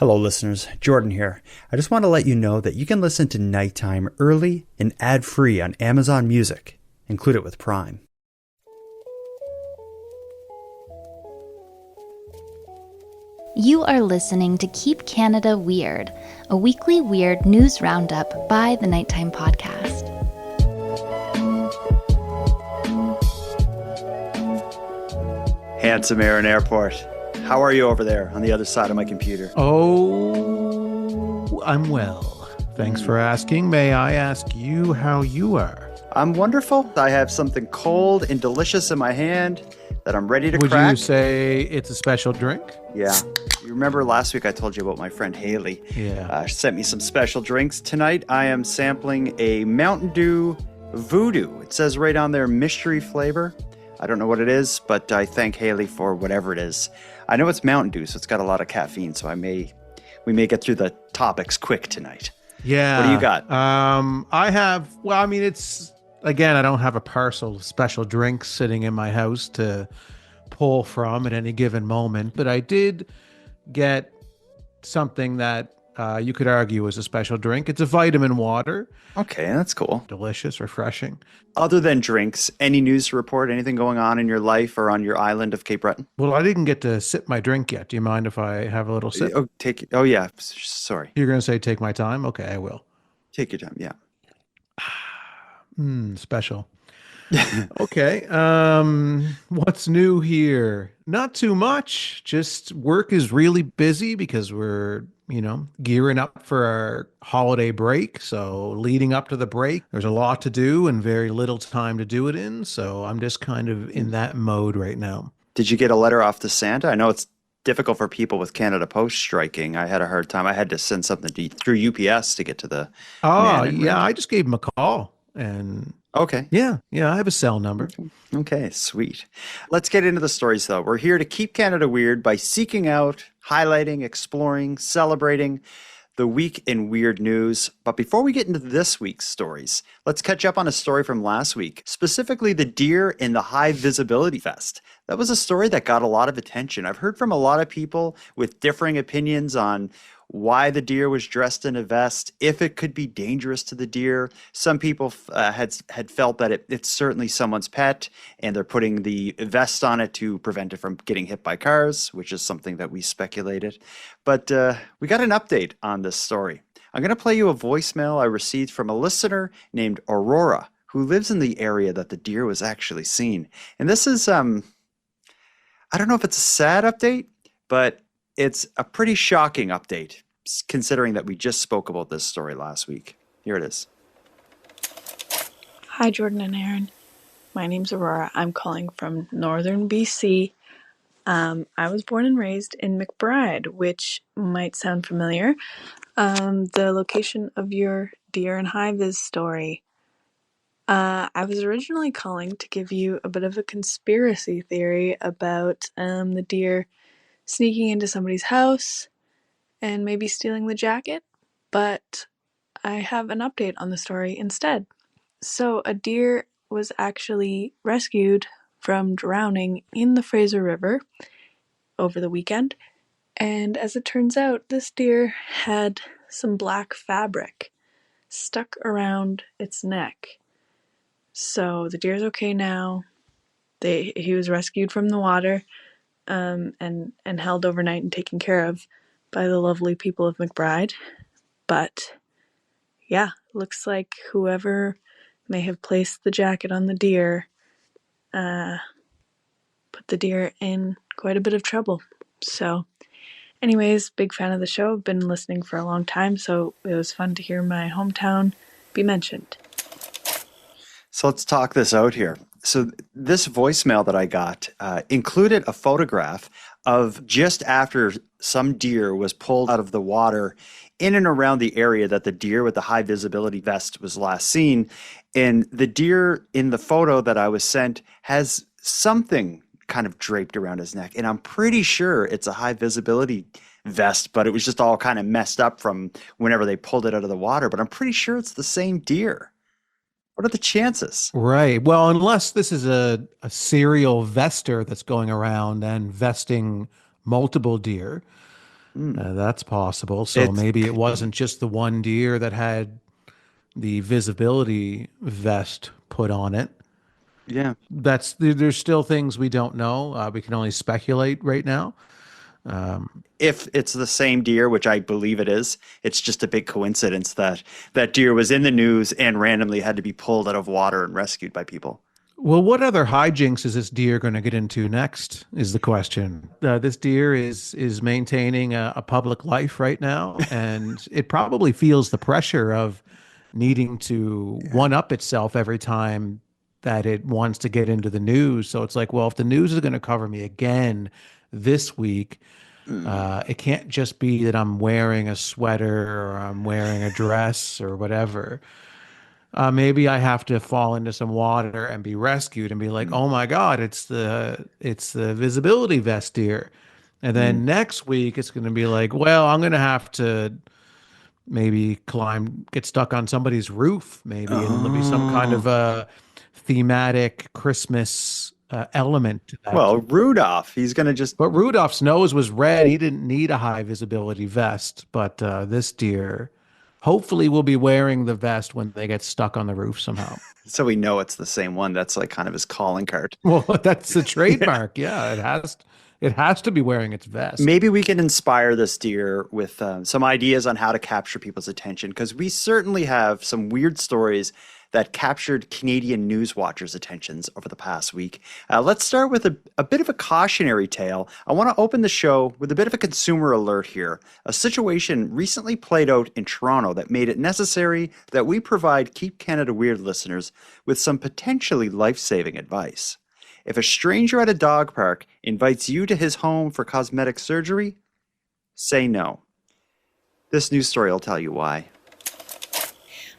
Hello, listeners. Jordan here. I just want to let you know that you can listen to Nighttime early and ad-free on Amazon Music. Include it with Prime. You are listening to Keep Canada Weird, a weekly weird news roundup by the Nighttime Podcast. Handsome Aaron Airport. How are you over there on the other side of my computer? Oh, I'm well. Thanks for asking. May I ask you how you are? I'm wonderful. I have something cold and delicious in my hand that I'm ready to Would crack. you say it's a special drink? Yeah. You remember last week I told you about my friend Haley? Yeah. She sent me some special drinks. Tonight I am sampling a Mountain Dew Voodoo. It says right on there, mystery flavor. I don't know what it is, but I thank Haley for whatever it is. I know it's Mountain Dew, so it's got a lot of caffeine, so we may get through the topics quick tonight. Yeah. What do you got? Again, I don't have a parcel of special drinks sitting in my house to pull from at any given moment, but I did get something that you could argue is a special drink. It's a vitamin water. Okay, that's cool. Delicious, refreshing. Other than drinks, any news to report? Anything going on in your life or on your island of Cape Breton? Well, I didn't get to sip my drink yet. Do you mind if I have a little sip? Oh yeah. Sorry. You're going to say take my time? Okay, I will. Take your time. Yeah. Special. Okay. What's new here? Not too much. Just work is really busy because we're, gearing up for our holiday break. So leading up to the break, there's a lot to do and very little time to do it in. So I'm just kind of in that mode right now. Did you get a letter off to Santa? I know it's difficult for people with Canada Post striking. I had a hard time. I had to send something through UPS to get to the man. Yeah, I just gave him a call and okay. Yeah, I have a cell number. Okay, sweet. Let's get into the stories, though. We're here to keep Canada weird by seeking out, highlighting, exploring, celebrating the week in weird news. But before we get into this week's stories, let's catch up on a story from last week, specifically the deer in the high visibility vest. That was a story that got a lot of attention. I've heard from a lot of people with differing opinions on why the deer was dressed in a vest, if it could be dangerous to the deer. Some people had felt that it's certainly someone's pet, and they're putting the vest on it to prevent it from getting hit by cars, which is something that we speculated. But we got an update on this story. I'm going to play you a voicemail I received from a listener named Aurora, who lives in the area that the deer was actually seen. And this is, I don't know if it's a sad update, but it's a pretty shocking update, considering that we just spoke about this story last week. Here it is. Hi, Jordan and Aaron. My name's Aurora. I'm calling from northern BC. I was born and raised in McBride, which might sound familiar. The location of your deer and high vis story. I was originally calling to give you a bit of a conspiracy theory about the deer sneaking into somebody's house and maybe stealing the jacket, but I have an update on the story instead. So a deer was actually rescued from drowning in the Fraser River over the weekend, and as it turns out, this deer had some black fabric stuck around its neck. So the deer's okay now. He was rescued from the water and held overnight and taken care of by the lovely people of McBride. But yeah, looks like whoever may have placed the jacket on the deer put the deer in quite a bit of trouble. So anyways, big fan of the show. I've been listening for a long time, so it was fun to hear my hometown be mentioned. So let's talk this out here. So this voicemail that I got included a photograph of just after some deer was pulled out of the water in and around the area that the deer with the high visibility vest was last seen. And the deer in the photo that I was sent has something kind of draped around his neck. And I'm pretty sure it's a high visibility vest, but it was just all kind of messed up from whenever they pulled it out of the water. But I'm pretty sure it's the same deer. What are the chances? Right. Well, unless this is a serial vester that's going around and vesting multiple deer, That's possible. So It's maybe it wasn't just the one deer that had the visibility vest put on it. yeah. There's still things we don't know. We can only speculate right now. If it's the same deer, which I believe it is, it's just a big coincidence that that deer was in the news and randomly had to be pulled out of water and rescued by people. Well, what other hijinks is this deer going to get into next? Is the question. This deer is maintaining a public life right now, and it probably feels the pressure of needing to one up itself every time that it wants to get into the news. So it's like, well, if the news is going to cover me again this week, it can't just be that I'm wearing a sweater or I'm wearing a dress or whatever. Maybe I have to fall into some water and be rescued and be like, oh my God, it's the visibility vest deer. And then next week it's going to be like, well, I'm going to have to maybe get stuck on somebody's roof, maybe, and there'll be some kind of Oh. a thematic Christmas element to that. Well, Rudolph, he's going to just, But Rudolph's nose was red. He didn't need a high visibility vest, but this deer hopefully will be wearing the vest when they get stuck on the roof somehow. so we know it's the same one. That's like kind of his calling card. Well, that's the trademark. Yeah, it has to be wearing its vest. Maybe we can inspire this deer with some ideas on how to capture people's attention, because we certainly have some weird stories that captured Canadian news watchers' attentions over the past week. Let's start with a bit of a cautionary tale. I want to open the show with a bit of a consumer alert here. A situation recently played out in Toronto that made it necessary that we provide Keep Canada Weird listeners with some potentially life-saving advice. If a stranger at a dog park invites you to his home for cosmetic surgery, say no. This news story will tell you why.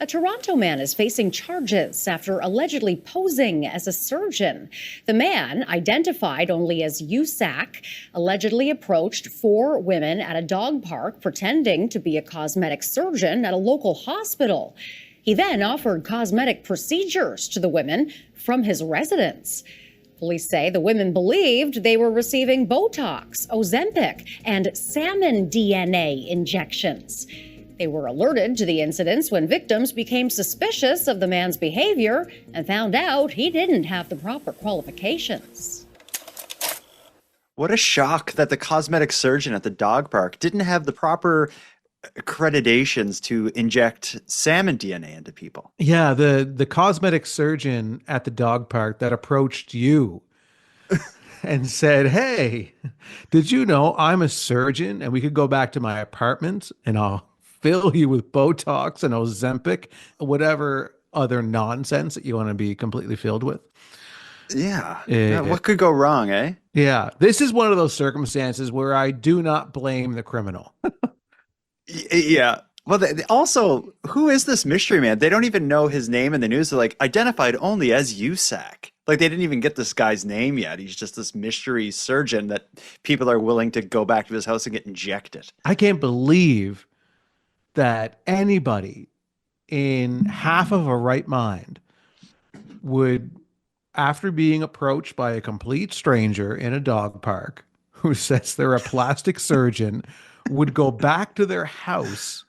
A Toronto man is facing charges after allegedly posing as a surgeon. The man, identified only as USAC, allegedly approached 4 women at a dog park pretending to be a cosmetic surgeon at a local hospital. He then offered cosmetic procedures to the women from his residence. Police say the women believed they were receiving Botox, Ozempic, and salmon DNA injections. They were alerted to the incidents when victims became suspicious of the man's behavior and found out he didn't have the proper qualifications. What a shock that the cosmetic surgeon at the dog park didn't have the proper accreditations to inject salmon DNA into people. Yeah, the cosmetic surgeon at the dog park that approached you and said, "Hey, did you know I'm a surgeon and we could go back to my apartment and I'll fill you with Botox and Ozempic, whatever other nonsense that you want to be completely filled with." Yeah. What could go wrong, eh? Yeah, this is one of those circumstances where I do not blame the criminal. Yeah. Well, also, who is this mystery man? They don't even know his name in the news. They're like, identified only as USAC. Like, they didn't even get this guy's name yet. He's just this mystery surgeon that people are willing to go back to his house and get injected. I can't believe that anybody in half of a right mind would, after being approached by a complete stranger in a dog park who says they're a plastic surgeon, would go back to their house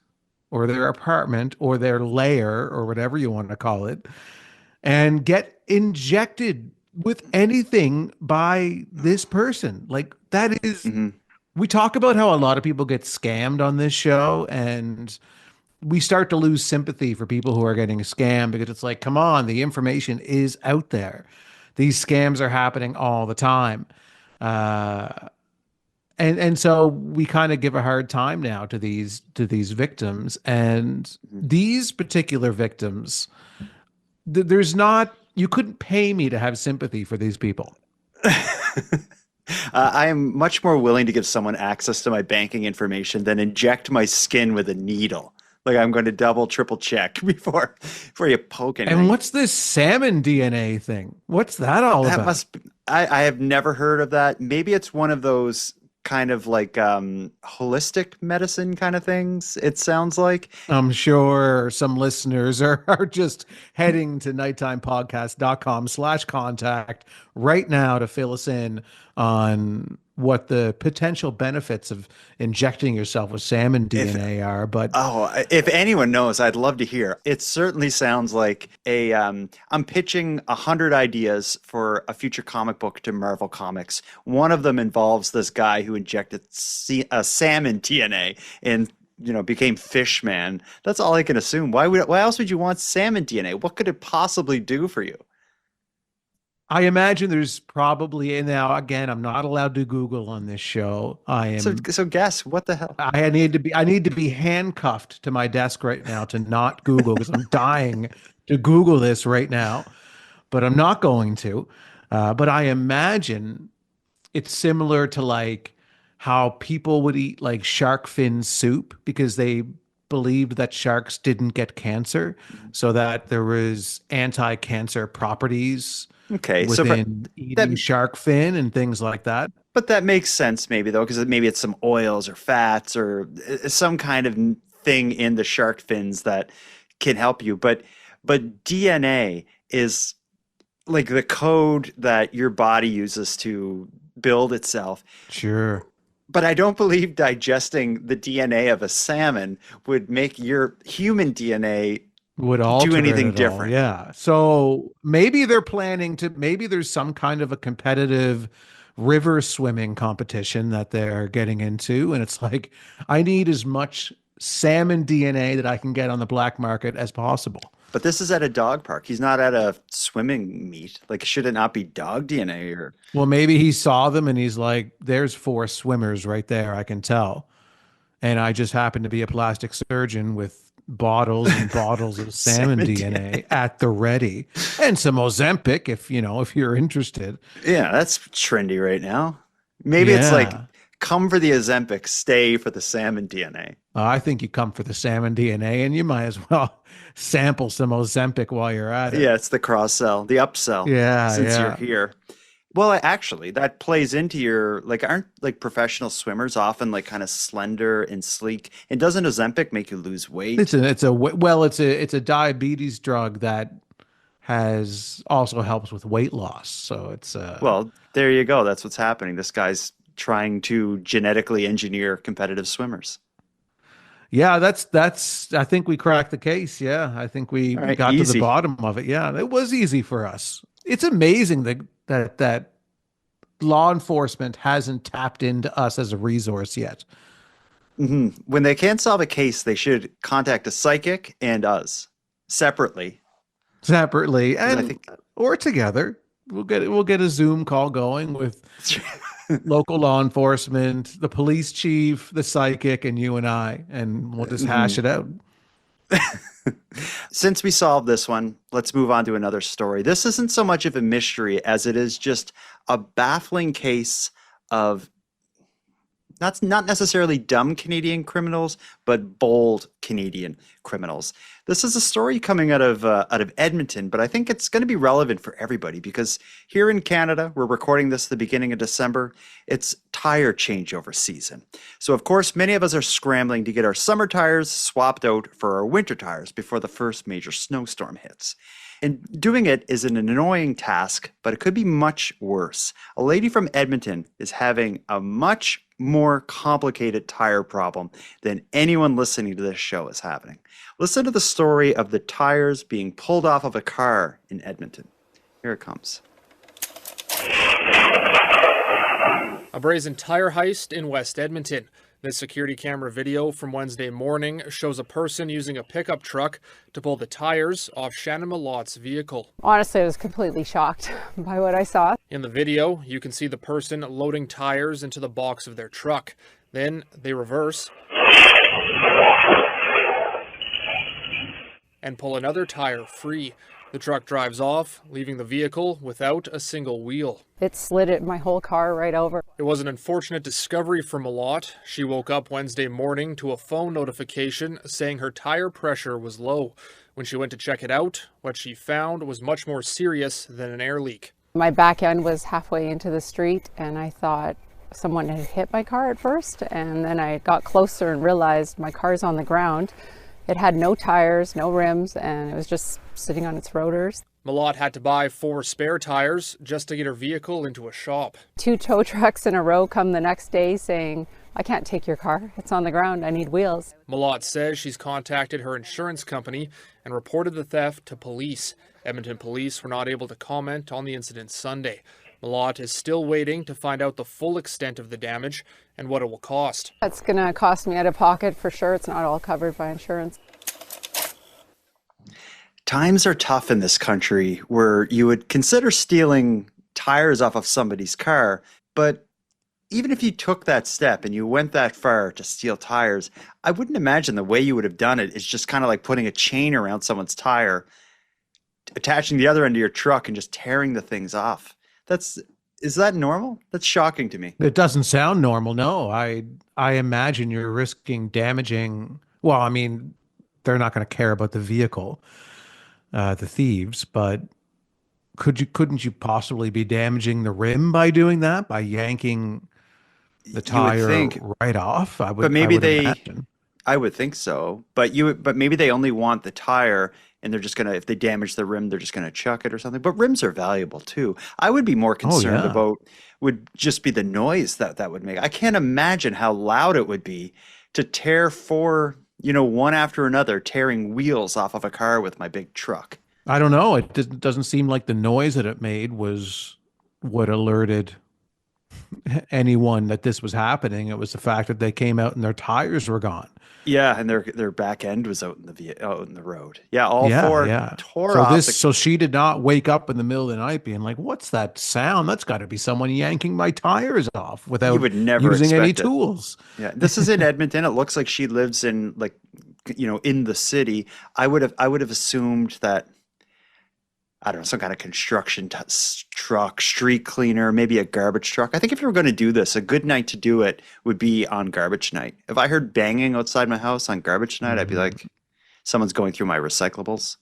or their apartment or their lair or whatever you want to call it and get injected with anything by this person. Like, that is, we talk about how a lot of people get scammed on this show, and we start to lose sympathy for people who are getting scammed because it's like, come on, the information is out there. These scams are happening all the time. And so we kind of give a hard time now to these victims, and these particular victims, there's not, you couldn't pay me to have sympathy for these people. I am much more willing to give someone access to my banking information than inject my skin with a needle. Like, I'm going to double, triple check before you poke anything. And what's this salmon DNA thing? What's that all That about? must be, I have never heard of that. Maybe it's one of those kind of like holistic medicine kind of things, it sounds like. I'm sure some listeners are just heading to nighttimepodcast.com/contact right now to fill us in on what the potential benefits of injecting yourself with salmon DNA are, but Oh, if anyone knows, I'd love to hear. It certainly sounds like I'm pitching 100 ideas for a future comic book to Marvel Comics. One of them involves this guy who injected salmon DNA and, became Fishman. That's all I can assume. Why else would you want salmon DNA? What could it possibly do for you? I imagine there's probably, and now again, I'm not allowed to Google on this show. So guess what the hell? I need to be handcuffed to my desk right now to not Google because I'm dying to Google this right now, but I'm not going to. But I imagine it's similar to like how people would eat like shark fin soup because they believed that sharks didn't get cancer, so that there was anti-cancer properties Okay, so within that, eating shark fin and things like that. but that makes sense maybe though, because maybe it's some oils or fats or some kind of thing in the shark fins that can help you. But DNA is like the code that your body uses to build itself. Sure. But I don't believe digesting the DNA of a salmon would make your human DNA Would alter do anything it at all. different. Yeah. So maybe they're planning to, maybe there's some kind of a competitive river swimming competition that they're getting into. And it's like, I need as much salmon DNA that I can get on the black market as possible. But this is at a dog park. He's not at a swimming meet. Like, should it not be dog DNA or? Well, maybe he saw them and he's like, there's 4 swimmers right there. I can tell. And I just happen to be a plastic surgeon with bottles and bottles of salmon DNA at the ready, and some Ozempic if you're interested. Yeah, that's trendy right now. Maybe it's like, Yeah. come for the Ozempic, stay for the salmon DNA. I think you come for the salmon DNA and you might as well sample some Ozempic while you're at it. Yeah, it's the cross sell, the upsell. Yeah, Since you're yeah. here. Well, actually, that plays into your like, aren't like professional swimmers often like kind of slender and sleek? And doesn't Ozempic make you lose weight? It's a diabetes drug that has also helps with weight loss. So it's Well, there you go. That's what's happening. This guy's trying to genetically engineer competitive swimmers. yeah, that's I think we cracked the case. Yeah. I think we All right, got to easy. the bottom of it. Yeah, it was easy for us. It's amazing that law enforcement hasn't tapped into us as a resource yet. When they can't solve a case, they should contact a psychic and us separately. Separately 'Cause I and think or together. We'll get a Zoom call going with local law enforcement, the police chief, the psychic, and you and I, and we'll just hash it out. since we solved this one, let's move on to another story. This isn't so much of a mystery as it is just a baffling case of not necessarily dumb Canadian criminals, but bold Canadian criminals. This is a story coming out of Edmonton, but I think it's going to be relevant for everybody because here in Canada, we're recording this at the beginning of December. It's tire changeover season. So of course, many of us are scrambling to get our summer tires swapped out for our winter tires before the first major snowstorm hits. And doing it is an annoying task, but it could be much worse. A lady from Edmonton is having a much more complicated tire problem than anyone listening to this show is having. Listen to the story of the tires being pulled off of a car in Edmonton. Here it comes. A brazen tire heist in West Edmonton. This security camera video from Wednesday morning shows a person using a pickup truck to pull the tires off Shannon Malotte's vehicle. Honestly, I was completely shocked by what I saw. In the video, you can see the person loading tires into the box of their truck. Then they reverse and pull another tire free. The truck drives off, leaving the vehicle without a single wheel. It slid my whole car right over. It was an unfortunate discovery for Malotte. She woke up Wednesday morning to a phone notification saying her tire pressure was low. When she went to check it out, what she found was much more serious than an air leak. My back end was halfway into the street and I thought someone had hit my car at first, and then I got closer and realized my car's on the ground It had no tires, no rims, and it was just sitting on its rotors. Malott had to buy 4 spare tires just to get her vehicle into a shop. 2 tow trucks in a row come the next day saying, I can't take your car. It's on the ground. I need wheels. Malott says she's contacted her insurance company and reported the theft to police. Edmonton police were not able to comment on the incident Sunday. Malott is still waiting to find out the full extent of the damage and what it will cost. It's going to cost me out of pocket for sure. It's not all covered by insurance. Times are tough in this country where you would consider stealing tires off of somebody's car, but even if you took that step and you went that far to steal tires, I wouldn't imagine the way you would have done it is just kind of like putting a chain around someone's tire, attaching the other end of your truck and just tearing the things off. Is that normal? That's shocking to me. It doesn't sound normal. No, I imagine you're risking damaging. Well, I mean, they're not going to care about the vehicle, the thieves, but couldn't you possibly be damaging the rim by doing that, by yanking the tire right off? I would imagine. I would think so, but maybe they only want the tire, and they're just gonna, if they damage the rim, they're just gonna chuck it or something. But rims are valuable too. I would be more concerned about would just be the noise that would make. I can't imagine how loud it would be to tear 4, one after another, tearing wheels off of a car with my big truck. I don't know. It doesn't seem like the noise that it made was what alerted anyone that this was happening. It was the fact that they came out and their tires were gone. Yeah, and their back end was out in the road. Yeah, all 4 tore off. So she did not wake up in the middle of the night being like, "What's that sound? That's got to be someone yanking my tires off," without you would never using any expect it. tools. Yeah, this is in Edmonton. It looks like she lives in in the city. I would have assumed that, I don't know, some kind of construction truck, street cleaner, maybe a garbage truck. I think if you were going to do this, a good night to do it would be on garbage night. If I heard banging outside my house on garbage night, I'd be like, someone's going through my recyclables.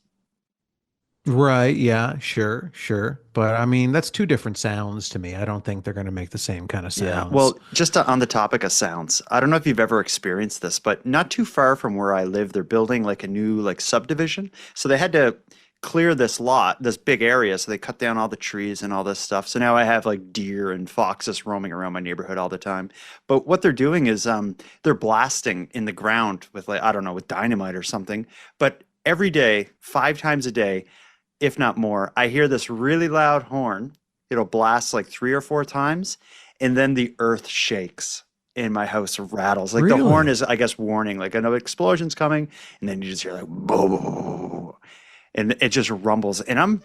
Right. Yeah, sure. But I mean, that's 2 different sounds to me. I don't think they're going to make the same kind of sounds. Yeah. Well, just on the topic of sounds, I don't know if you've ever experienced this, but not too far from where I live, they're building like a new subdivision. So they had to clear this big area. So they cut down all the trees and all this stuff. So now I have deer and foxes roaming around my neighborhood all the time. But what they're doing is they're blasting in the ground with I don't know, with dynamite or something. But every day, 5 times a day, if not more, I hear this really loud horn. It'll blast 3 or 4 times, and then the earth shakes and my house rattles. Really? The horn is, I guess, warning, another explosion's coming, and then you just hear boom. And it just rumbles. And I'm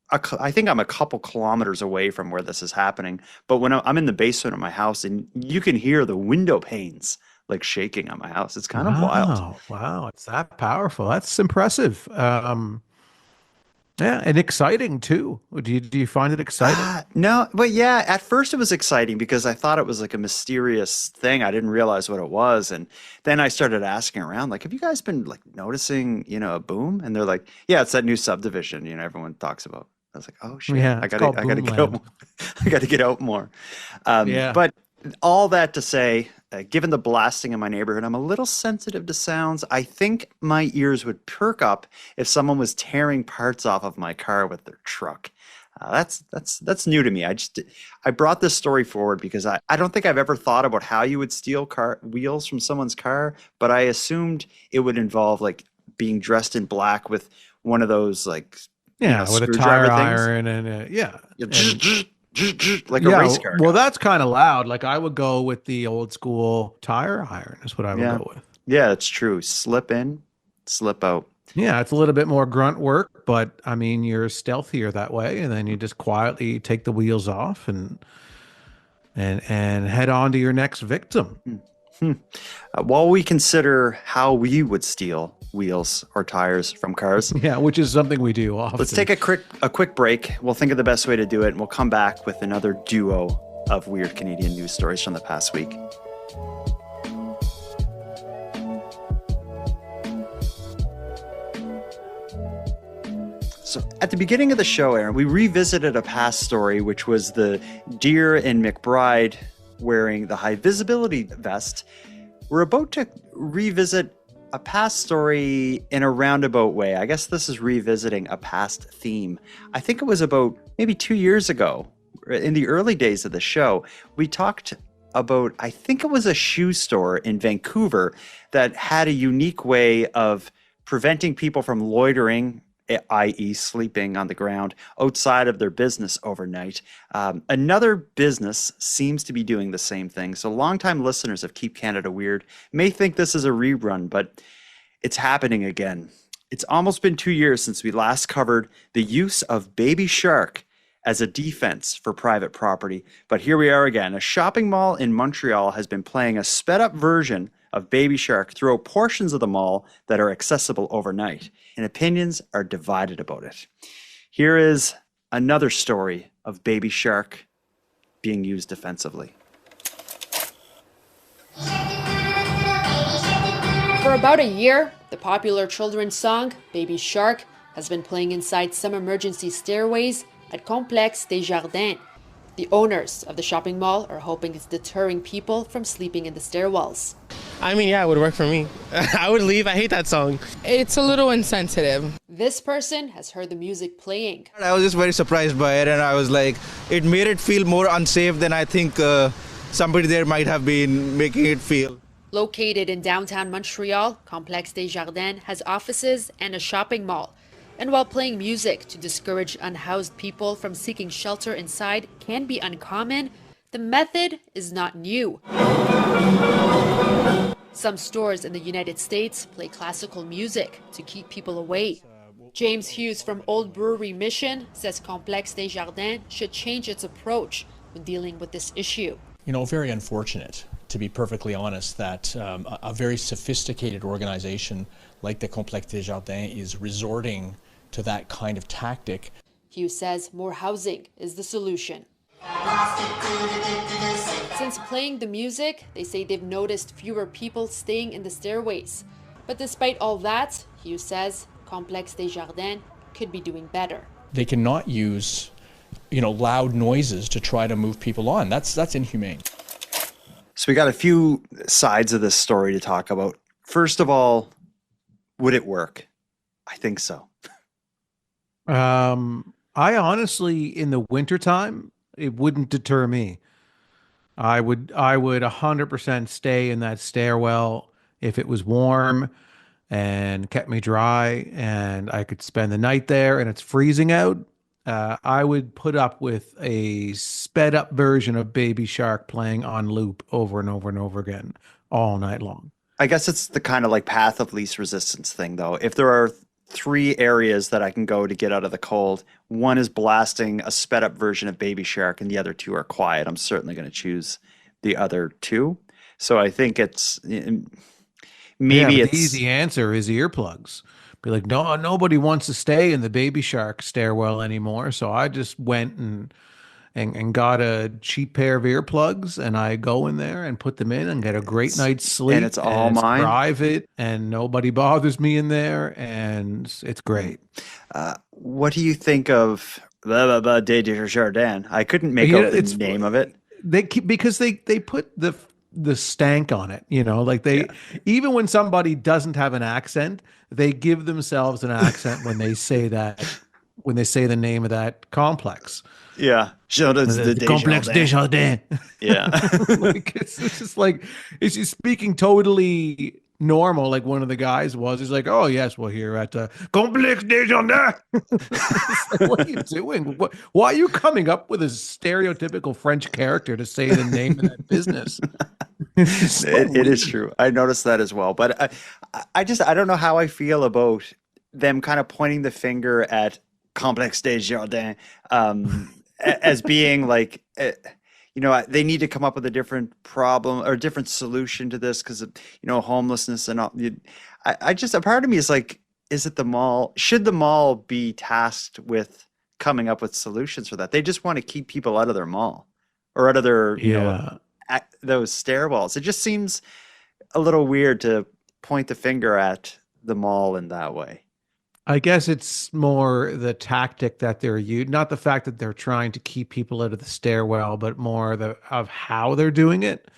I think I'm a couple kilometers away from where this is happening. But when I'm in the basement of my house, and you can hear the window panes shaking on my house. It's kind of wild. Wow. It's that powerful. That's impressive. Yeah, and exciting too. Do you find it exciting? No, but yeah, at first it was exciting because I thought it was a mysterious thing. I didn't realize what it was. And then I started asking around, have you guys been noticing, a boom? And they're like, yeah, it's that new subdivision, everyone talks about. I was like, oh shit, Yeah, I gotta get out. I gotta get out more. Yeah. But all that to say, given the blasting in my neighborhood, I'm a little sensitive to sounds. I think my ears would perk up if someone was tearing parts off of my car with their truck. That's new to me. I brought this story forward because I don't think I've ever thought about how you would steal car wheels from someone's car, but I assumed it would involve being dressed in black with one of those with a tire iron and a race car. Well, that's kind of loud. I would go with the old school tire iron is what I would go with. Yeah, it's true. Slip in, slip out. Yeah, it's a little bit more grunt work, but I mean, you're stealthier that way, and then you just quietly take the wheels off and head on to your next victim. While we consider how we would steal wheels or tires from cars. Yeah, which is something we do often. Let's take a quick break. We'll think of the best way to do it, and we'll come back with another duo of weird Canadian news stories from the past week. So at the beginning of the show, Aaron, we revisited a past story, which was the deer in McBride wearing the high visibility vest. We're about to revisit a past story in a roundabout way. I guess this is revisiting a past theme. I think it was about maybe 2 years ago, in the early days of the show, we talked about, I think it was a shoe store in Vancouver that had a unique way of preventing people from loitering, i.e. sleeping on the ground outside of their business overnight. Another business seems to be doing the same thing. So longtime listeners of Keep Canada Weird may think this is a rerun, but it's happening again. It's almost been 2 years since we last covered the use of baby shark as a defense for private property. But here we are again. A shopping mall in Montreal has been playing a sped up version of Baby Shark throughout portions of the mall that are accessible overnight, and opinions are divided about it. Here is another story of Baby Shark being used defensively. For about a year, the popular children's song, Baby Shark, has been playing inside some emergency stairways at Complexe des Jardins. The owners of the shopping mall are hoping it's deterring people from sleeping in the stairwells. I mean, yeah, it would work for me. I would leave. I hate that song. It's a little insensitive. This person has heard the music playing. I was just very surprised by it, and I was like, it made it feel more unsafe than I think somebody there might have been making it feel. Located in downtown Montreal, Complexe des Jardins has offices and a shopping mall. And while playing music to discourage unhoused people from seeking shelter inside can be uncommon, the method is not new. Some stores in the United States play classical music to keep people away. James Hughes from Old Brewery Mission says Complexe des Jardins should change its approach when dealing with this issue. You know, very unfortunate, to be perfectly honest, that a very sophisticated organization like the Complexe des Jardins is resorting to that kind of tactic. Hughes says more housing is the solution. Since playing the music, they say they've noticed fewer people staying in the stairways. But despite all that, Hughes says Complexe des Jardins could be doing better. They cannot use, loud noises to try to move people on. That's inhumane. So we got a few sides of this story to talk about. First of all, would it work? I think so. I honestly, in the wintertime, it wouldn't deter me. I would 100% stay in that stairwell if it was warm and kept me dry and I could spend the night there and it's freezing out. I would put up with a sped up version of Baby Shark playing on loop over and over and over again all night long. I guess it's the kind of like path of least resistance thing, though. If there are 3 areas that I can go to get out of the cold, one is blasting a sped up version of Baby Shark and the other 2 are quiet, I'm certainly going to choose the other 2. So I think it's maybe the easy answer is earplugs. Be like, no, nobody wants to stay in the Baby Shark stairwell anymore. So I just went and got a cheap pair of earplugs and I go in there and put them in and get a great night's sleep. And it's all mine. Private and nobody bothers me in there and it's great. What do you think of blah, blah, blah, Des Jardins? I couldn't make out the name of it. Because they put the stank on it, even when somebody doesn't have an accent, they give themselves an accent when they say the name of that complex. Yeah. The Complexe des Jardins. Yeah. It's just like, is she speaking totally normal like one of the guys was? He's like, oh yes, we're here at Complexe des Jardins. Like, what are you doing? Why are you coming up with a stereotypical French character to say the name of that business? It is true. I noticed that as well. But I don't know how I feel about them kind of pointing the finger at Complexe des Jardins as being like, they need to come up with a different problem or a different solution to this because of, homelessness and all. A part of me is like, is it the mall? Should the mall be tasked with coming up with solutions for that? They just want to keep people out of their mall or out of their, those stairwells. It just seems a little weird to point the finger at the mall in that way. I guess it's more the tactic that they're using, not the fact that they're trying to keep people out of the stairwell, but more of how they're doing it.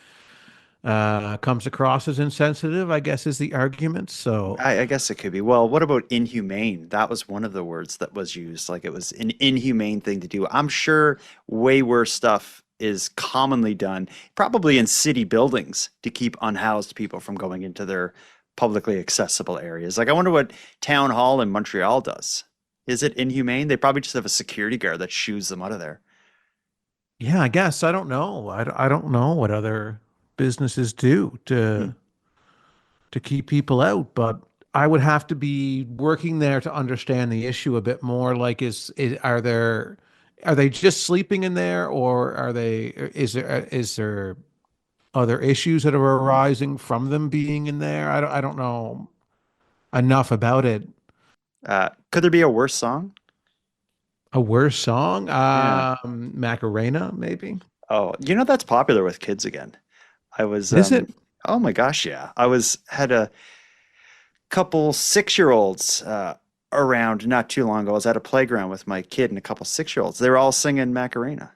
comes across as insensitive, I guess is the argument. So I guess it could be. Well, what about inhumane? That was one of the words that was used. Like it was an inhumane thing to do. I'm sure way worse stuff is commonly done, probably in city buildings to keep unhoused people from going into their publicly accessible areas. Like I wonder what town hall in Montreal does. Is it inhumane? They probably just have a security guard that shoos them out of there. yeah, I guess I don't know. I don't know what other businesses do Hmm. to keep people out, but I would have to be working there to understand the issue a bit more. Like, are they just sleeping in there, or is there other issues that are arising from them being in there? I don't know enough about it. Could there be a worse song? A worse song? Yeah. Macarena, maybe? Oh, that's popular with kids again. I was Is it? oh my gosh, yeah. I was had a couple 6-year-olds around not too long ago. I was at a playground with my kid and a couple 6-year-olds. They were all singing Macarena.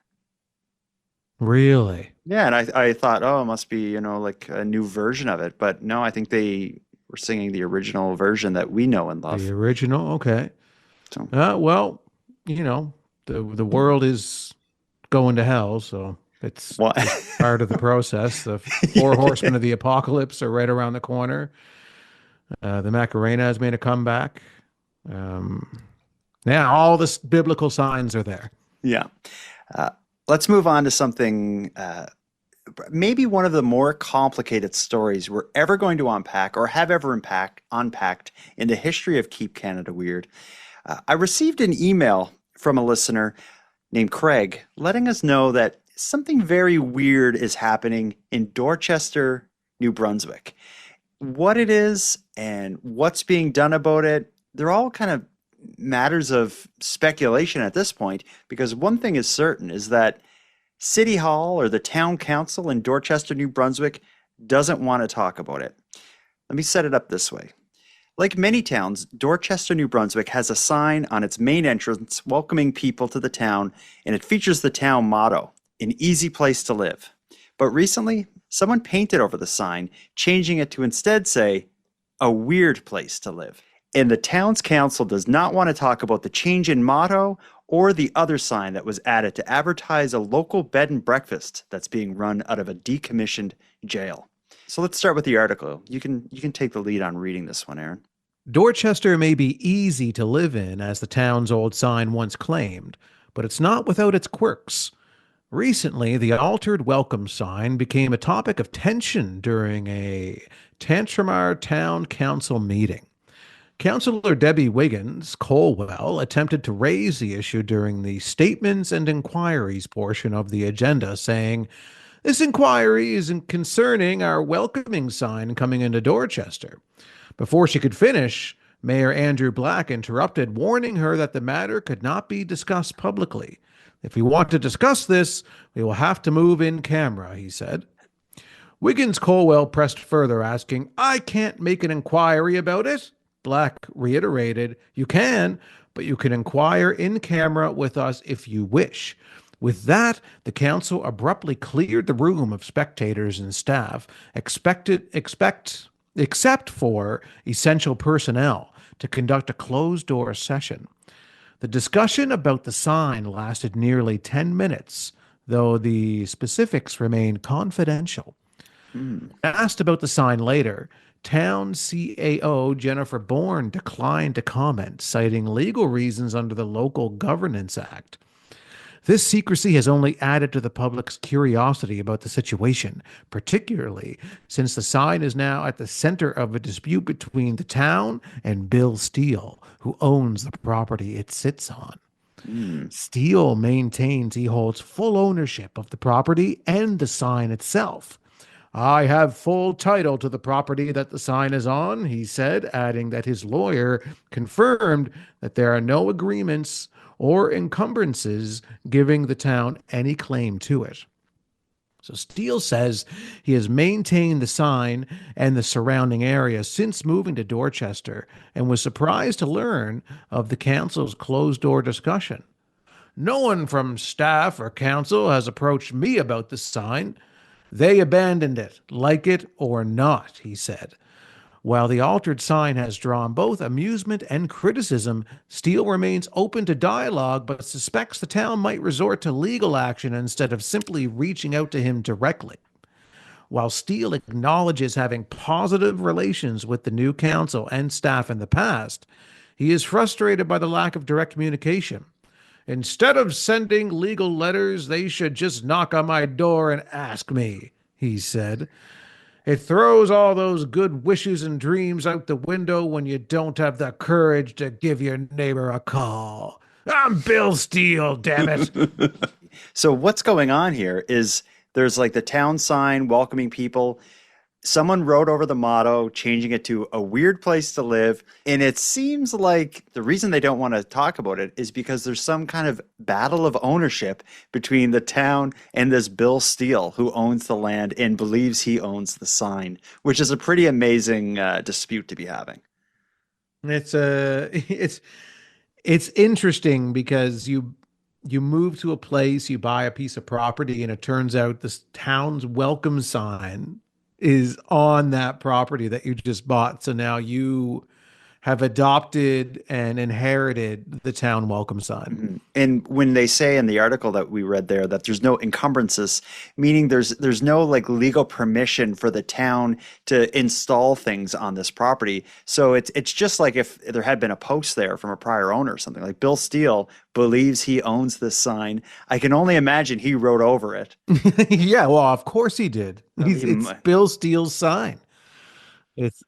Really? Yeah, and I thought, oh, it must be, like a new version of it. But no, I think they were singing the original version that we know and The love. original? Okay. So, Well, you know, the world is going to hell, so it's well, just part of the process. The four horsemen of the apocalypse are right around the corner. The Macarena has made a comeback. Yeah, all the biblical signs are there. yeah. Uh, let's move on to something maybe one of the more complicated stories we're ever going to unpack or have ever unpacked in the history of Keep Canada Weird. I received an email from a listener named Craig letting us know that something very weird is happening in Dorchester, New Brunswick. What it is and what's being done about it, they're all kind of matters of speculation at this point, because one thing is certain is that City Hall or the town council in Dorchester, New Brunswick doesn't want to talk about it. Let me set it up this way. Like many towns, Dorchester, New Brunswick has a sign on its main entrance welcoming people to the town, and it features the town motto, an easy place to live. But recently, someone painted over the sign, changing it to instead say, a weird place to live. And the town's council does not want to talk about the change in motto or the other sign that was added to advertise a local bed and breakfast that's being run out of a decommissioned jail. So let's start with the article. You can take the lead on reading this one, Aaron. Dorchester may be easy to live in, as the town's old sign once claimed, but it's not without its quirks. Recently, the altered welcome sign became a topic of tension during a Tantramar Town Council meeting. Councillor Debbie Wiggins Colwell attempted to raise the issue during the statements and inquiries portion of the agenda, saying, "This inquiry is concerning our welcoming sign coming into Dorchester." Before she could finish, Mayor Andrew Black interrupted, warning her that the matter could not be discussed publicly. "If we want to discuss this, we will have to move in camera," he said. Wiggins Colwell pressed further, asking, "I can't make an inquiry about it." Black reiterated, "You can, but you can inquire in camera with us if you wish." With that, the council abruptly cleared the room of spectators and staff, except for essential personnel, to conduct a closed-door session. The discussion about the sign lasted nearly 10 minutes, though the specifics remained confidential. Asked about the sign later, Town CAO Jennifer Bourne declined to comment, citing legal reasons under the Local Governance Act. This secrecy has only added to the public's curiosity about the situation, particularly since the sign is now at the center of a dispute between the town and Bill Steele, who owns the property it sits on. Steele maintains he holds full ownership of the property and the sign itself. "I have full title to the property that the sign is on," he said, adding that his lawyer confirmed that there are no agreements or encumbrances giving the town any claim to it. So Steele says he has maintained the sign and the surrounding area since moving to Dorchester and was surprised to learn of the council's closed-door discussion. "No one from staff or council has approached me about this sign. They abandoned it, like it or not, he said. While the altered sign has drawn both amusement and criticism, Steele remains open to dialogue but suspects the town might resort to legal action instead of simply reaching out to him directly. While Steele acknowledges having positive relations with the new council and staff in the past, he is frustrated by the lack of direct communication. Instead of sending legal letters, they should just knock on my door and ask me, he said. It throws all those good wishes and dreams out the window when you don't have the courage to give your neighbor a call. I'm Bill Steele, damn it. So what's going on here is there's like the town sign welcoming people. Someone wrote over the motto, changing it to a weird place to live. And it seems like the reason they don't want to talk about it is because there's some kind of battle of ownership between the town and this Bill Steele, who owns the land and believes he owns the sign, which is a pretty amazing dispute to be having. It's interesting because you move to a place, you buy a piece of property, and it turns out this town's welcome sign is on that property that you just bought. So now you have adopted and inherited the town welcome sign. Mm-hmm. And when they say in the article that we read there that there's no encumbrances, meaning there's no like legal permission for the town to install things on this property. So it's just like if there had been a post there from a prior owner or something. Like Bill Steele believes he owns this sign. I can only imagine he wrote over it. Yeah, well, of course he did. It's Bill Steele's sign. It's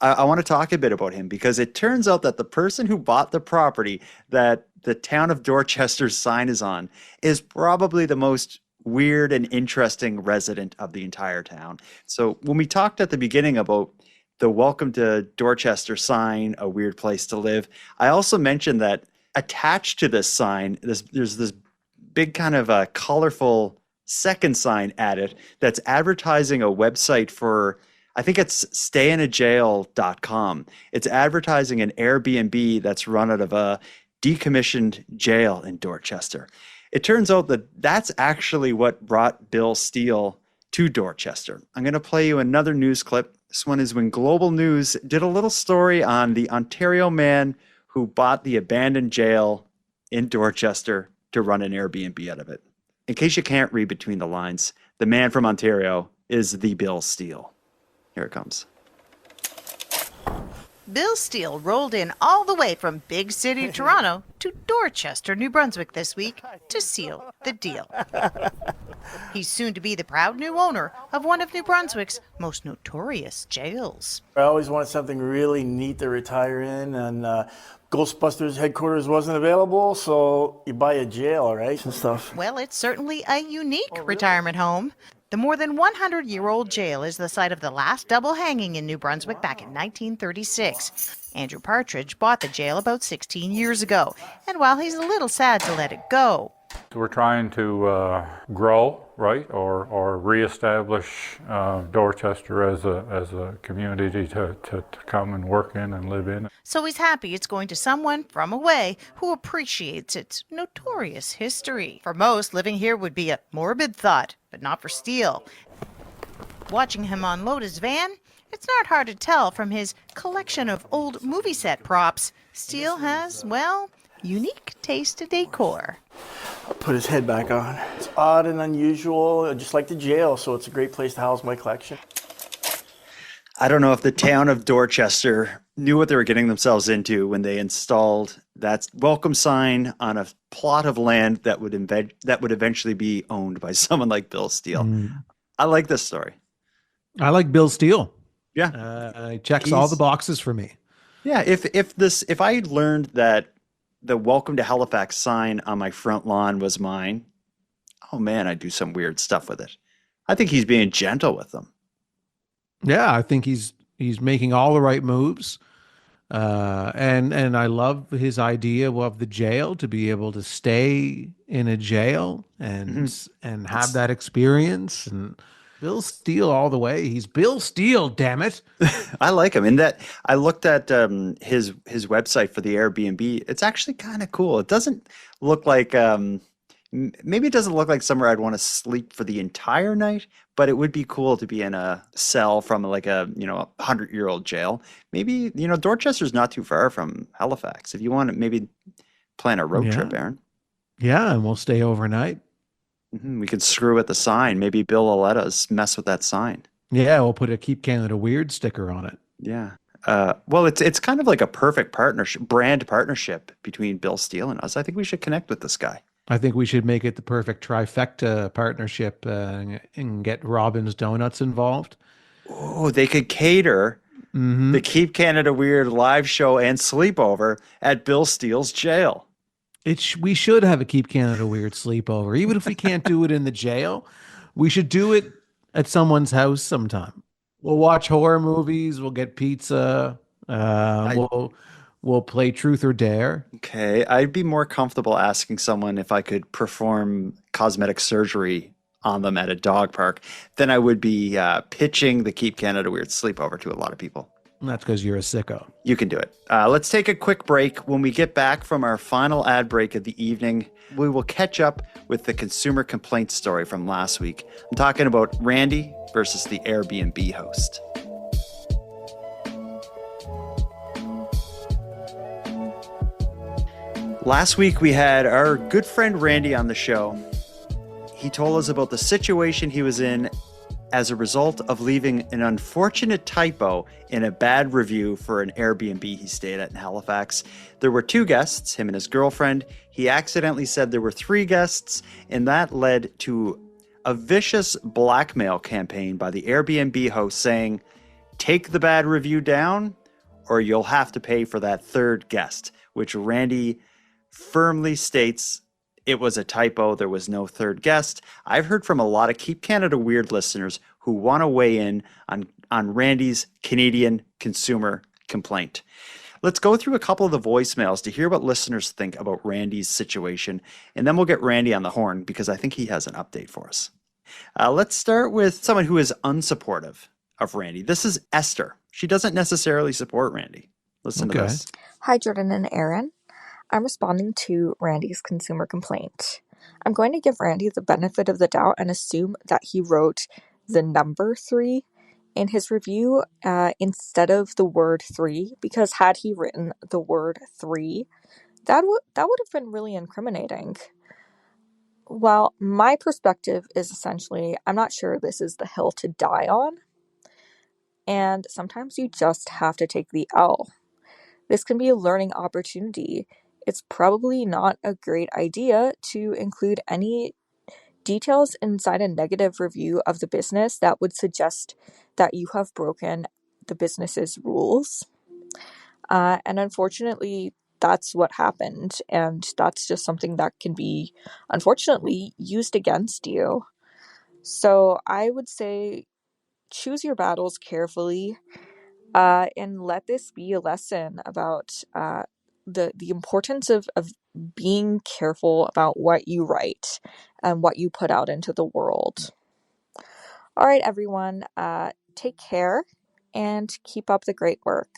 I want to talk a bit about him because it turns out that the person who bought the property that the town of Dorchester's sign is on is probably the most weird and interesting resident of the entire town. So when we talked at the beginning about the welcome to Dorchester sign, a weird place to live, I also mentioned that attached to this sign, there's this big kind of a colorful second sign at it that's advertising a website for, I think it's stayinajail.com. It's advertising an Airbnb that's run out of a decommissioned jail in Dorchester. It turns out that that's actually what brought Bill Steele to Dorchester. I'm going to play you another news clip. This one is when Global News did a little story on the Ontario man who bought the abandoned jail in Dorchester to run an Airbnb out of it. In case you can't read between the lines, the man from Ontario is the Bill Steele. Here it comes. Bill Steele rolled in all the way from big city Toronto to Dorchester, New Brunswick this week to seal the deal. He's soon to be the proud new owner of one of New Brunswick's most notorious jails. I always wanted something really neat to retire in, and Ghostbusters headquarters wasn't available, so you buy a jail, right, and stuff. Well, it's certainly a unique retirement home. The more than 100-year-old jail is the site of the last double hanging in New Brunswick back in 1936. Andrew Partridge bought the jail about 16 years ago, and while he's a little sad to let it go, we're trying to grow, right, or reestablish Dorchester as a community to come and work in and live in. So he's happy it's going to someone from away who appreciates its notorious history. For most, living here would be a morbid thought, but not for Steele. Watching him unload his van, it's not hard to tell from his collection of old movie set props. Steele has, well, unique taste in decor. I'll put his head back on. It's odd and unusual, just like the jail, so it's a great place to house my collection. I don't know if the town of Dorchester knew what they were getting themselves into when they installed that welcome sign on a plot of land that would eventually be owned by someone like Bill Steele. I like this story. I like Bill Steele. Yeah. He checks all the boxes for me. Yeah, if I learned that the welcome to Halifax sign on my front lawn was mine, oh man, I'd do some weird stuff with it. I think he's being gentle with them. Yeah, I think he's making all the right moves. And I love his idea of the jail, to be able to stay in a jail and have that experience. And Bill Steele all the way. He's Bill Steele, damn it. I like him. And that I looked at his website for the Airbnb. It's actually kind of cool. It doesn't look like Maybe it doesn't look like somewhere I'd want to sleep for the entire night, but it would be cool to be in a cell from like a, 100-year-old jail. Maybe, Dorchester's not too far from Halifax. If you want to maybe plan a road Yeah. trip, Aaron. Yeah, and we'll stay overnight. We could screw with the sign. Maybe Bill will let us mess with that sign. Yeah, we'll put a Keep Canada Weird sticker on it. Yeah. Well, it's kind of like a perfect brand partnership between Bill Steele and us. I think we should connect with this guy. I think we should make it the perfect trifecta partnership and get Robin's Donuts involved. Oh, they could cater the Keep Canada Weird live show and sleepover at Bill Steele's jail. We should have a Keep Canada Weird sleepover. Even if we can't do it in the jail, we should do it at someone's house sometime. We'll watch horror movies. We'll get pizza. We'll play Truth or Dare. Okay, I'd be more comfortable asking someone if I could perform cosmetic surgery on them at a dog park than I would be pitching the Keep Canada Weird sleepover to a lot of people. And that's because you're a sicko. You can do it. Let's take a quick break. When we get back from our final ad break of the evening, we will catch up with the consumer complaint story from last week. I'm talking about Randy versus the Airbnb host. Last week, we had our good friend Randy on the show. He told us about the situation he was in as a result of leaving an unfortunate typo in a bad review for an Airbnb he stayed at in Halifax. There were 2 guests, him and his girlfriend. He accidentally said there were 3 guests, and that led to a vicious blackmail campaign by the Airbnb host saying, take the bad review down or you'll have to pay for that 3rd guest, which Randy firmly states it was a typo. There was no 3rd guest. I've heard from a lot of Keep Canada Weird listeners who want to weigh in on Randy's Canadian consumer complaint. Let's go through a couple of the voicemails to hear what listeners think about Randy's situation, and then we'll get Randy on the horn because I think he has an update for us. Let's start with someone who is unsupportive of Randy. This is Esther. She doesn't necessarily support Randy. Listen to this. Hi, Jordan and Aaron. I'm responding to Randy's consumer complaint. I'm going to give Randy the benefit of the doubt and assume that he wrote the number 3 in his review instead of the word 3, because had he written the word 3, that would have been really incriminating. Well, my perspective is essentially, I'm not sure this is the hill to die on, and sometimes you just have to take the L. This can be a learning opportunity. It's probably not a great idea to include any details inside a negative review of the business that would suggest that you have broken the business's rules. And unfortunately, that's what happened. And that's just something that can be, unfortunately, used against you. So I would say choose your battles carefully and let this be a lesson about the importance of being careful about what you write and what you put out into the world. All right, everyone, take care and keep up the great work.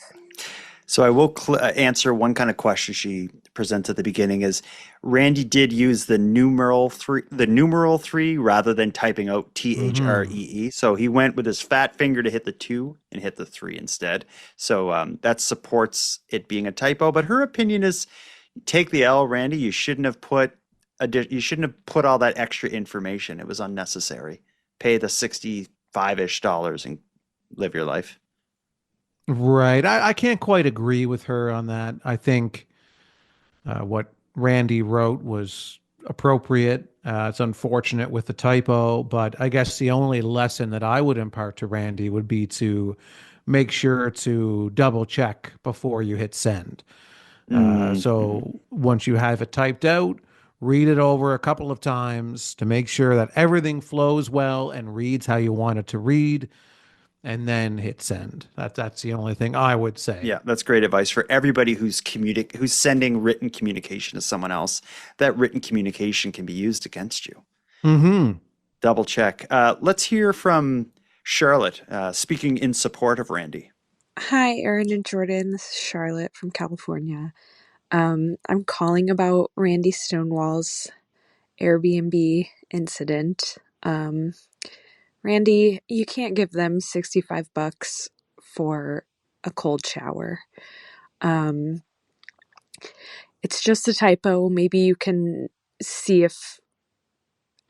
So I will answer one kind of question she presents at the beginning is Randy did use the numeral 3 rather than typing out THREE. So he went with his fat finger to hit the 2 and hit the 3 instead. So that supports it being a typo. But her opinion is take the L, Randy. You shouldn't have put all that extra information. It was unnecessary. Pay the $65-ish and live your life. Right. I can't quite agree with her on that. I think what Randy wrote was appropriate. It's unfortunate with the typo, but I guess the only lesson that I would impart to Randy would be to make sure to double check before you hit send. So once you have it typed out, read it over a couple of times to make sure that everything flows well and reads how you want it to read. And then hit send. That's the only thing I would say. Yeah, that's great advice for everybody who's sending written communication to someone else. That written communication can be used against you. Double check. Let's hear from Charlotte, speaking in support of Randy. Hi, Aaron and Jordan. This is Charlotte from California. I'm calling about Randy Stonewall's Airbnb incident. Randy, you can't give them $65 for a cold shower. It's just a typo. Maybe you can see if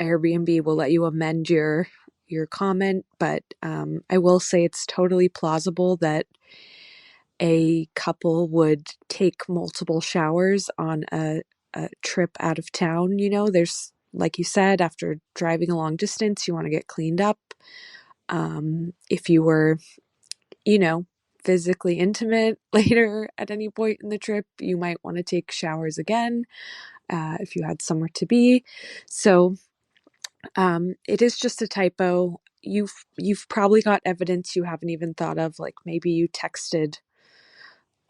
Airbnb will let you amend your comment, but I will say it's totally plausible that a couple would take multiple showers on a trip out of town. You know, there's, like you said, after driving a long distance, you want to get cleaned up. If you were, you know, physically intimate later at any point in the trip, you might want to take showers again if you had somewhere to be. So it is just a typo. You've probably got evidence you haven't even thought of, like maybe you texted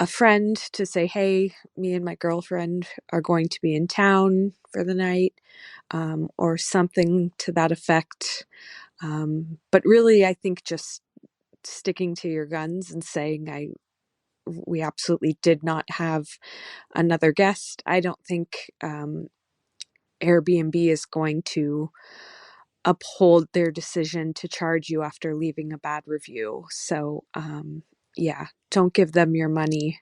a friend to say, hey, me and my girlfriend are going to be in town for the night, or something to that effect. But really, I think just sticking to your guns and saying we absolutely did not have another guest. I don't think Airbnb is going to uphold their decision to charge you after leaving a bad review. So, yeah, don't give them your money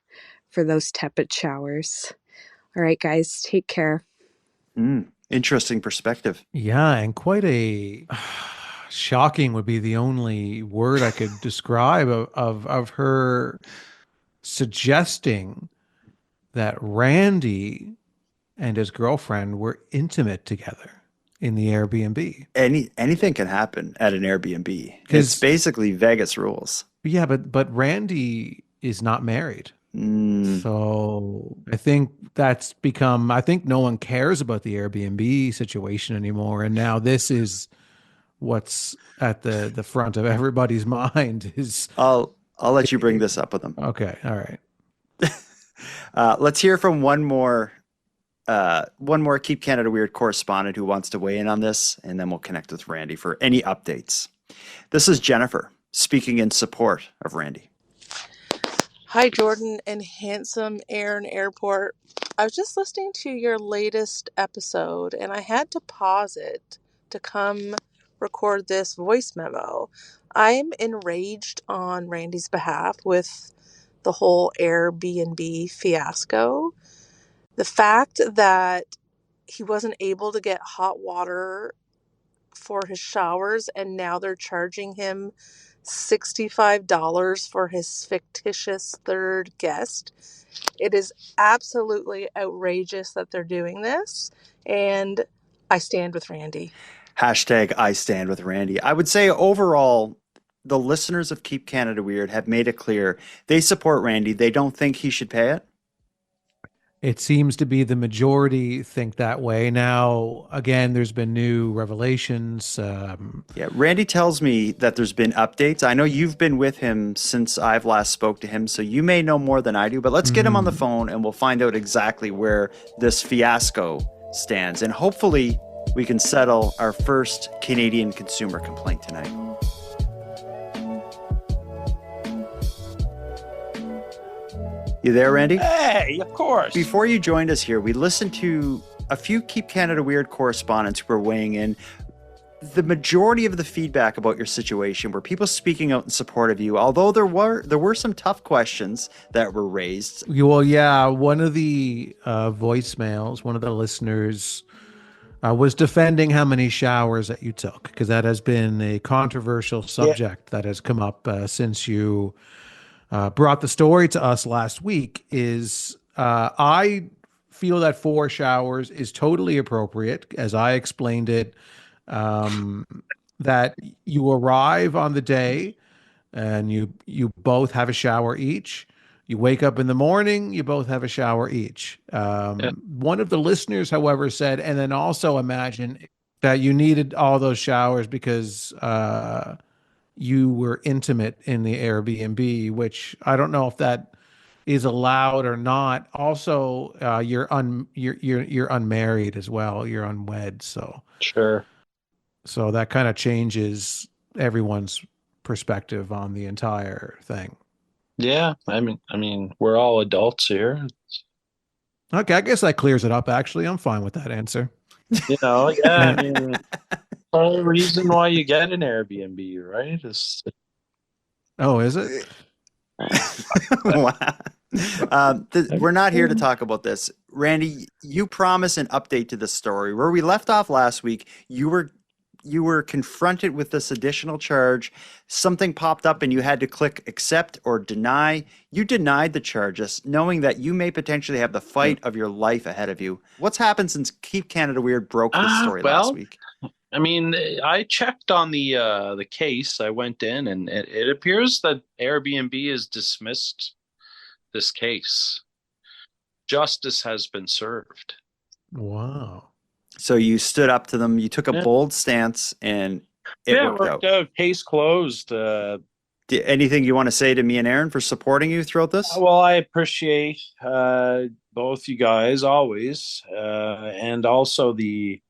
for those tepid showers. All right, guys, take care. Interesting perspective. Yeah, and quite a shocking would be the only word I could describe of her suggesting that Randy and his girlfriend were intimate together in the Airbnb. Anything can happen at an Airbnb. It's basically Vegas rules. Yeah, but Randy is not married. So I think that's become, I think no one cares about the Airbnb situation anymore. And now this is what's at the front of everybody's mind is. I'll let you bring this up with them. Okay. All right. Let's hear from one more Keep Canada Weird correspondent who wants to weigh in on this, and then we'll connect with Randy for any updates. This is Jennifer speaking in support of Randy. Hi, Jordan and handsome Aaron Airport. I was just listening to your latest episode, and I had to pause it to come record this voice memo. I'm enraged on Randy's behalf with the whole Airbnb fiasco. The fact that he wasn't able to get hot water for his showers, and now they're charging him $65 for his fictitious third guest. It is absolutely outrageous that they're doing this, and I stand with Randy. Hashtag I stand with Randy. I would say overall, the listeners of Keep Canada Weird have made it clear they support Randy. They don't think he should pay it. It seems to be the majority think that way. Now, again, there's been new revelations. Randy tells me that there's been updates. I know you've been with him since I've last spoke to him, so you may know more than I do, but let's get him on the phone and we'll find out exactly where this fiasco stands. And hopefully we can settle our first Canadian consumer complaint tonight. You there, Randy? Hey, of course. Before you joined us here, we listened to a few Keep Canada Weird correspondents who were weighing in. The majority of the feedback about your situation were people speaking out in support of you, although there were some tough questions that were raised. Well, yeah, one of the voicemails, one of the listeners was defending how many showers that you took, because that has been a controversial subject that has come up since you brought the story to us last week. I feel that 4 showers is totally appropriate, as I explained it, that you arrive on the day and you both have a shower each. You wake up in the morning, you both have a shower each. One of the listeners, however, said, and then also imagine that you needed all those showers because you were intimate in the Airbnb, which I don't know if that is allowed or not. Also, you're unmarried as well. You're unwed, so sure. So that kind of changes everyone's perspective on the entire thing. Yeah, I mean, we're all adults here. Okay, I guess that clears it up. Actually, I'm fine with that answer. You know, yeah, I mean, part of the reason why you get an Airbnb, right? Is Oh, is it? Wow. We're not here to talk about this. Randy, you promised an update to this story. Where we left off last week, you were confronted with this additional charge. Something popped up and you had to click accept or deny. You denied the charges, knowing that you may potentially have the fight of your life ahead of you. What's happened since Keep Canada Weird broke this story last week? I mean, I checked on the case. I went in, and it appears that Airbnb has dismissed this case. Justice has been served. Wow. So you stood up to them. You took a bold stance, and it worked out. Case closed. Anything you want to say to me and Aaron for supporting you throughout this? Well, I appreciate both you guys always, and also the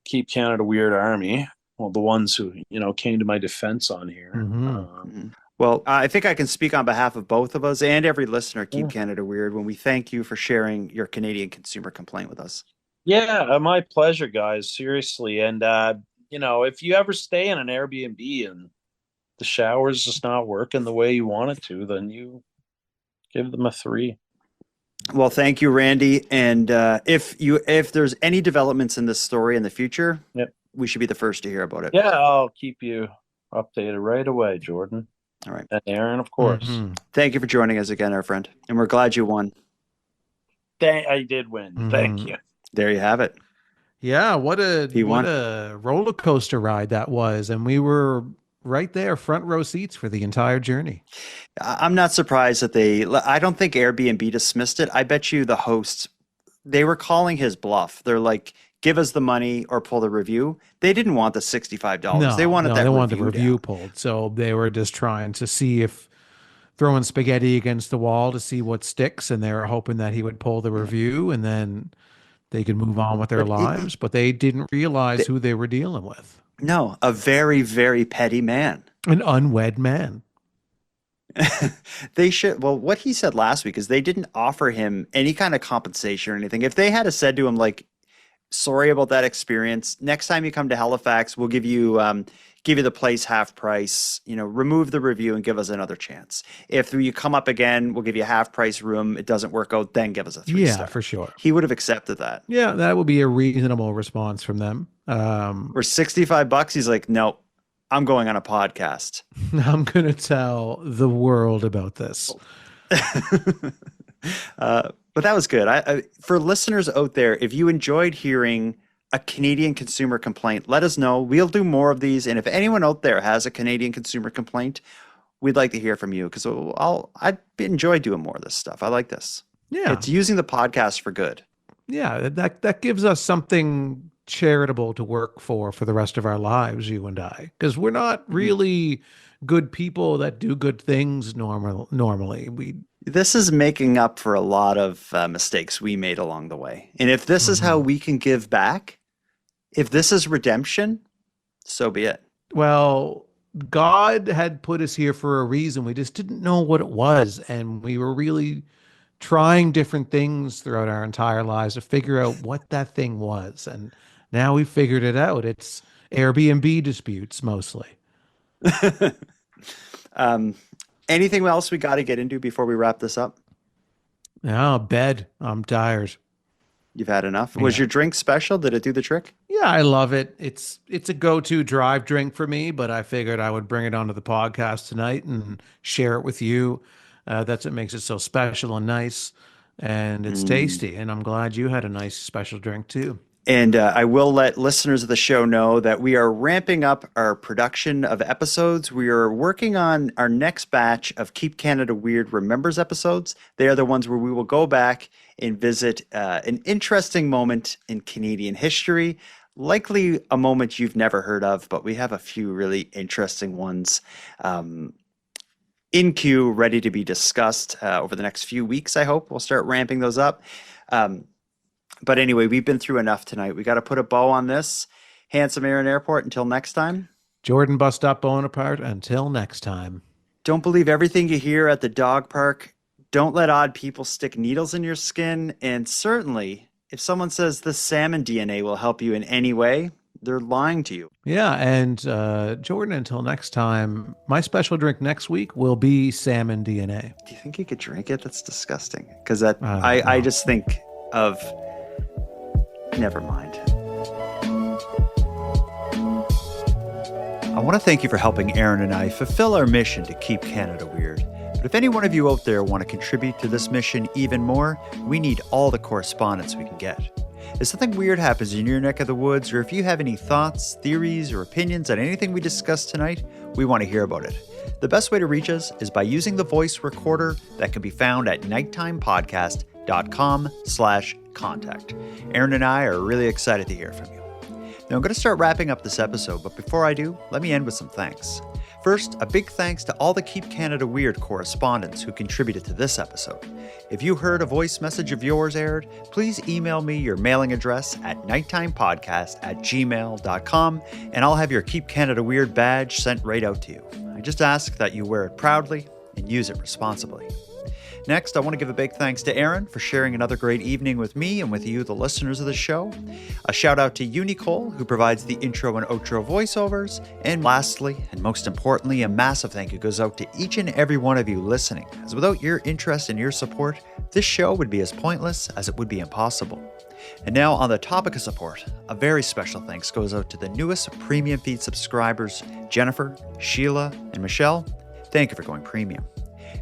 Keep Canada Weird Army. Well, the ones who came to my defense on here. Well, I think I can speak on behalf of both of us and every listener. Keep Canada Weird when we thank you for sharing your Canadian consumer complaint with us. Yeah, my pleasure, guys. Seriously, and if you ever stay in an Airbnb and the shower's just not working the way you want it to, then you give them a 3. Well, thank you, Randy. And if there's any developments in this story in the future, we should be the first to hear about it. Yeah, I'll keep you updated right away, Jordan. All right. And Aaron, of course. Thank you for joining us again, our friend. And we're glad you won. I did win. Thank you. There you have it. Yeah, what a roller coaster ride that was. And we were right there, front row seats for the entire journey. I'm not surprised that I don't think Airbnb dismissed it. I bet you the hosts, they were calling his bluff. They're like, give us the money or pull the review. They didn't want the $65. No, they wanted the review pulled. So they were just trying to see if throwing spaghetti against the wall to see what sticks. And they were hoping that he would pull the review and then they could move on with their lives. But they didn't realize who they were dealing with. No, a very, very petty man. An unwed man. They should. Well, what he said last week is they didn't offer him any kind of compensation or anything. If they had said to him, like, sorry about that experience, next time you come to Halifax, we'll give you the place half price, remove the review and give us another chance. If you come up again, we'll give you a half price room. It doesn't work out, then give us a 3-star. Yeah, for sure. He would have accepted that. Yeah, that would be a reasonable response from them. For $65, he's like, no, I'm going on a podcast. I'm going to tell the world about this. But that was good. For listeners out there, if you enjoyed hearing a Canadian consumer complaint, let us know. We'll do more of these. And if anyone out there has a Canadian consumer complaint, we'd like to hear from you because I'd enjoy doing more of this stuff. I like this. Yeah. It's using the podcast for good. Yeah, that gives us something charitable to work for the rest of our lives, you and I, because we're not really good people that do good things normally. This is making up for a lot of mistakes we made along the way. And if this is how we can give back, if this is redemption, so be it. Well, God had put us here for a reason. We just didn't know what it was. And we were really trying different things throughout our entire lives to figure out what that thing was. And now we figured it out. It's Airbnb disputes mostly. Anything else we got to get into before we wrap this up? No, bed. I'm tired. You've had enough? Was your drink special? Did it do the trick? Yeah, I love it. It's a go-to drive drink for me, but I figured I would bring it onto the podcast tonight and share it with you. That's what makes it so special and nice, and it's tasty. And I'm glad you had a nice special drink too. And I will let listeners of the show know that we are ramping up our production of episodes. We are working on our next batch of Keep Canada Weird Remembers episodes. They are the ones where we will go back and visit an interesting moment in Canadian history, likely a moment you've never heard of, but we have a few really interesting ones in queue, ready to be discussed over the next few weeks, I hope. We'll start ramping those up. But anyway, we've been through enough tonight. We got to put a bow on this. Handsome Aaron Airport, until next time. Jordan Bus Stop Bonaparte, until next time. Don't believe everything you hear at the dog park. Don't let odd people stick needles in your skin. And certainly, If someone says the salmon DNA will help you in any way, they're lying to you. Yeah, and Jordan, until next time, my special drink next week will be salmon DNA. Do you think you could drink it? That's disgusting. Because I just think of... Never mind. I want to thank you for helping Aaron and I fulfill our mission to keep Canada weird. But if any one of you out there want to contribute to this mission even more, we need all the correspondence we can get. If something weird happens in your neck of the woods, or if you have any thoughts, theories, or opinions on anything we discussed tonight, we want to hear about it. The best way to reach us is by using the voice recorder that can be found at nighttimepodcast.com/contact. Aaron and I are really excited to hear from you. Now I'm going to start wrapping up this episode, but before I do, let me end with some thanks. First, a big thanks to all the Keep Canada Weird correspondents who contributed to this episode. If you heard a voice message of yours aired, please email me your mailing address at nighttimepodcast@gmail.com, and I'll have your Keep Canada Weird badge sent right out to you. I just ask that you wear it proudly and use it responsibly. Next, I want to give a big thanks to Aaron for sharing another great evening with me and with you, the listeners of the show. A shout out to you, Nicole, who provides the intro and outro voiceovers. And lastly, and most importantly, a massive thank you goes out to each and every one of you listening, as without your interest and your support, this show would be as pointless as it would be impossible. And now, on the topic of support, a very special thanks goes out to the newest premium feed subscribers, Jennifer, Sheila, and Michelle. Thank you for going premium.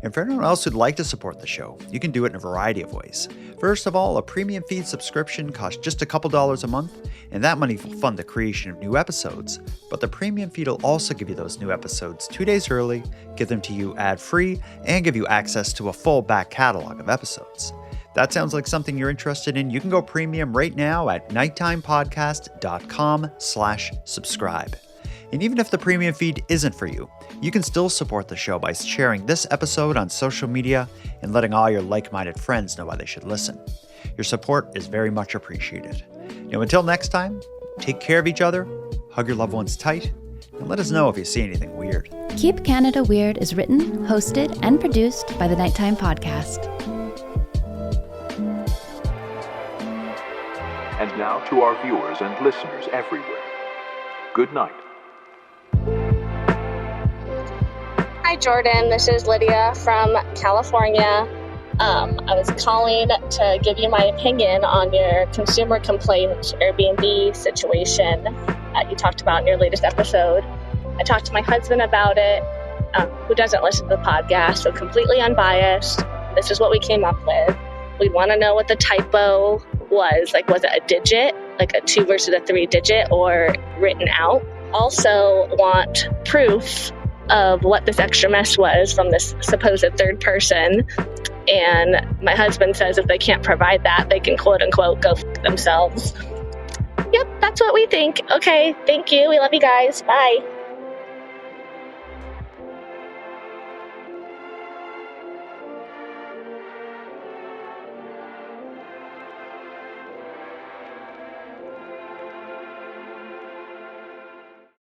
And for anyone else who'd like to support the show, you can do it in a variety of ways. First of all, a premium feed subscription costs just a couple dollars a month, and that money will fund the creation of new episodes. But the premium feed will also give you those new episodes 2 days early, give them to you ad-free, and give you access to a full back catalog of episodes. That sounds like something you're interested in. You can go premium right now at nighttimepodcast.com/subscribe. And even if the premium feed isn't for you, you can still support the show by sharing this episode on social media and letting all your like-minded friends know why they should listen. Your support is very much appreciated. Now, until next time, take care of each other, hug your loved ones tight, and let us know if you see anything weird. Keep Canada Weird is written, hosted, and produced by the Nighttime Podcast. And now to our viewers and listeners everywhere. Good night. Hi, Jordan. This is Lydia from California. I was calling to give you my opinion on your consumer complaint Airbnb situation you talked about in your latest episode. I talked to my husband about it, who doesn't listen to the podcast, so completely unbiased. This is what we came up with. We want to know what the typo was. Like, was it a digit, like a 2 versus a 3 digit, or written out? Also want proof of what this extra mess was from this supposed third person. And my husband says if they can't provide that, they can quote unquote go f*** themselves. Yep, that's what we think. Okay, thank you. We love you guys. Bye.